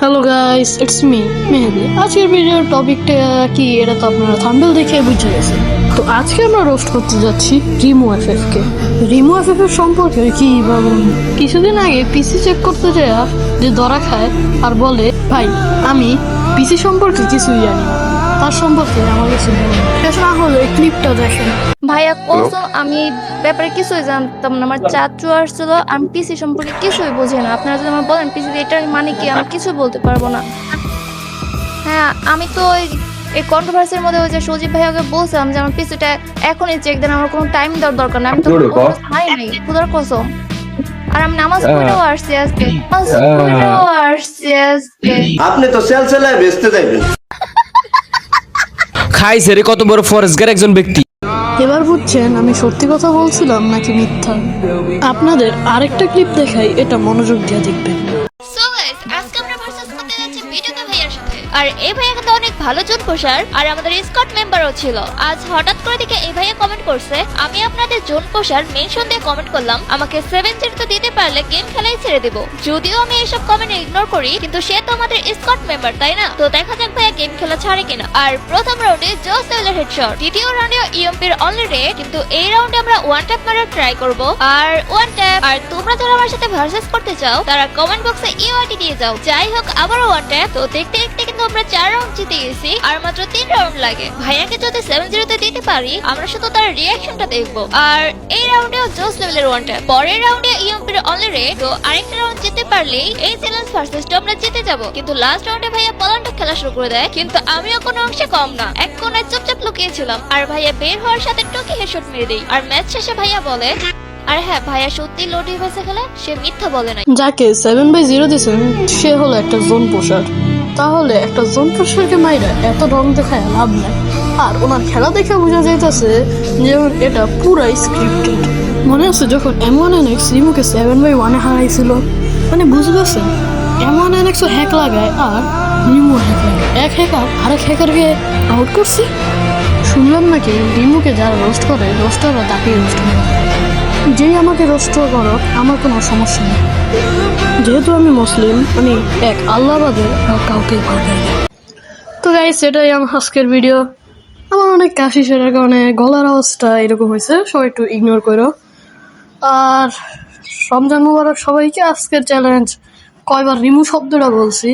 Hello guys, it's me মেহেদি। আজকের ভিডিওর টপিকটা কি এটা তো আপনারা থাম্বনেল দেখে বুঝে গেছেন। তো আজকে আমরা রোস্ট করতে যাচ্ছি রিমো এফএফ কে। রিমো এফএফ এর সম্পর্কে কি ভাবুন, কিছুদিন আগে পিসি চেক করতে যায় যে ধরা খায় আর বলে ভাই আমি পিসি সম্পর্কে কিছুই জানি না, তার সম্পর্কে আমার কিছু শেষ না হলে ক্লিপটা দেখেন। ভাইয়া কসম আমি ব্যাপারে কিছুই জানতাম না। আমার চাচু আসছিল, আমি পিসি সম্পর্কে কিছুই বুঝি না। আপনারা যদি আমার বলেন পিসি এটার মানে কি, আমি কিছু বলতে পারবো না। হ্যাঁ, আমি তো এই কন্ট্রোভার্সির মধ্যে ওই যে সজীব ভাইয়াকে বলছিলাম যে আমার পিসিটা এখনই চেক দেন, আমার কোনো টাইম দেওয়ার দরকার না। আমি তো খাই নাই খুদার কসম। আর আমি নামাজ পড়েও আসছি আজকে, আপনি তো সেলসেলায় বেচতে যাবেন। খাইছে রে কত বড় ফরেস্টগার একজন ব্যক্তি। এবার বুঝছেন আমি সত্যি কথা বলছিলাম নাকি মিথ্যা। আপনাদের আরেকটা ক্লিপ দেখাই, এটা মনোযোগ দিয়ে দেখবেন। সো গাইস, আজকে আমরা ভার্সেস করতে যাচ্ছি বিটুকা ভাইয়ার সাথে। আর এই ভাইয়া কিন্তু অনেক ভালো জোন পোষার, আর আমাদের স্কোয়াড মেম্বারও ছিল। আজ হঠাৎ করে দেখে এই ভাইয়া কমেন্ট করছে, আমি আপনাদের জোন পোষার মেনশন দিয়ে কমেন্ট করলাম, আমাকে 7 তো দিতে পারলে গেম খেলাই ছেড়ে দেব। যদিও আমি এইসব কমেন্ট ইগনোর করি, কিন্তু সে তো আমাদের স্কোয়াড মেম্বার, তাই না? তো দেখা যাক ভাইয়া গেম খেলা ছাড়ে কিনা। আর প্রথম রাউন্ডে জোস লেভেলের হেডশট, দ্বিতীয় রাউন্ডে ইএমপির অনলি রেড, কিন্তু এই রাউন্ডে আমরা ওয়ান ট্যাপ মারার ট্রাই করব। আর ওয়ান ট্যাপ। আর তোমরা যারা আমার সাথে ভার্সেস করতে চাও তারা কমেন্ট বক্সে ইউআইডি দিয়ে যাও। যাই হোক, আবারও ওয়ান ট্যাপ। তো দেখতে দেখতে কিন্তু আমরা 4 রাউন্ড জিতে গেছি, আর মাত্র 3 রাউন্ড লাগে। ভাইয়াকে যদি 7-0 তে দিতে পারি, আমরা শুধু তার রিঅ্যাকশনটা দেখব। আর এই রাউন্ডেও জোস লেভেলের ওয়ান ট্যাপ, পরের রাউন্ডে ইএমপির অনলি রেড। তো আরেকটা রাউন্ড জিততে পারলেই এই চ্যালেঞ্জ ভার্সেসটা আমরা জিতে যাব। কিন্তু লাস্ট রাউন্ডে ভাইয়া পলান্ডক খেলা শুরু করে দেয়, কিন্তু আমিও কোনো অংশে কম না। এক কোণায় চুপচাপ লুকিয়েছিলাম, আর ভাইয়া বের হওয়ার সাথে টকি হেডশট মেরে দেই। আর ম্যাচ শেষে ভাইয়া বলে, আর হ্যাঁ, ভাইয়া সত্যি লো ডিভাইসে খেলে, সে মিথ্যা বলে নাই। যাকে 7/0 দিয়েছেন সে হলো একটা জোন পোষার। তাহলে একটা জোন পোষারকে মাইরা এত রং দেখায় লাভ নাই। আর ওনার খেলা দেখে বোঝা যাইতেছে যে এটা পুরাই স্ক্রিপ্টেড। মনে আছে যখন M1NX রিমুকে 7/1 হারাইছিল, মানে বুঝতে পারছেন M1NX ও হ্যাক লাগায় আর রিমু হ্যাক লাগায়, এক হ্যাকার আরেক হ্যাকারকে আউট করছি। শুনলাম নাকি রিমুকে যারা রোস্ট করে রোস্টাররা তাকে রোস্ট করে। যেই আমাকে রোস্ট করো আমার কোনো সমস্যা নেই, যেহেতু আমি মুসলিম, আমি এক আল্লাহবাদে কাউকে ভয় পাই না। তো গাইস, এটাই আমার আজকের ভিডিও। আমার অনেক কাশি, সেটার কারণে গলার আওয়াজটা এরকম হয়েছে, সবাই একটু ইগনোর করো। আর রমজান মুবারক সবাইকে। আজকের চ্যালেঞ্জ কয়বার রিমু শব্দটা বলছি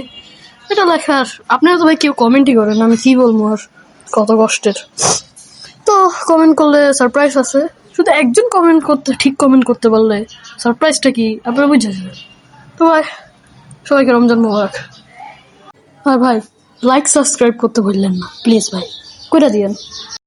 এটা লেখার আপনারা তো ভাই কেউ কমেন্টই করেন, আমি কি বলবো আর, কত কষ্টের। তো কমেন্ট করলে সারপ্রাইজ আছে, শুধু একজন ঠিক কমেন্ট করতে পারলে সারপ্রাইজটা কি আপনারা বুঝে যাবেন। তো ভাই সবাইকে রমজান মোবারক। আর ভাই লাইক সাবস্ক্রাইব করতে ভুললেন না প্লিজ, ভাই করে দিয়েন।